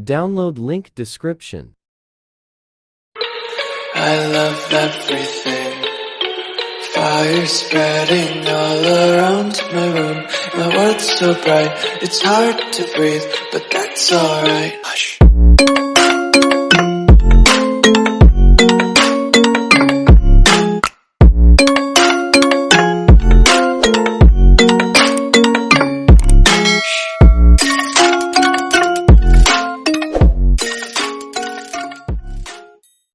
Download link description. I love everything. Fire spreading all around my room. My world's so bright, it's hard to breathe, but that's alright. Hush.